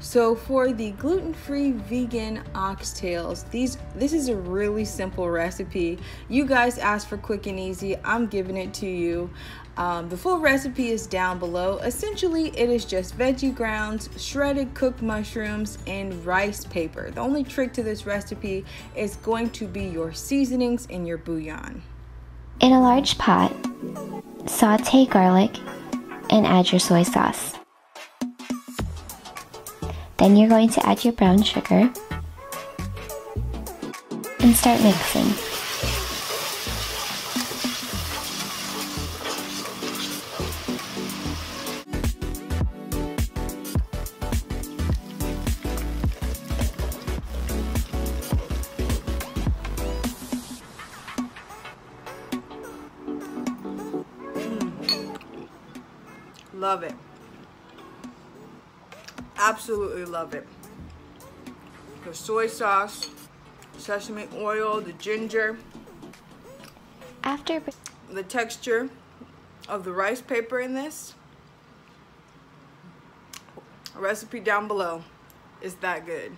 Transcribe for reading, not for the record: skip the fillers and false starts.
So for the gluten-free vegan oxtails, this is a really simple recipe. You guys asked for quick and easy. I'm giving it to you. The full recipe is down below. Essentially, it is just veggie grounds, shredded cooked mushrooms, and rice paper. The only trick to this recipe is going to be your seasonings and your bouillon. In a large pot, saute garlic and add your soy sauce. Then you're going to add your brown sugar and start mixing. Love it. Absolutely love it. The soy sauce, sesame oil, the ginger, the texture of the rice paper in this. Recipe down below is that good.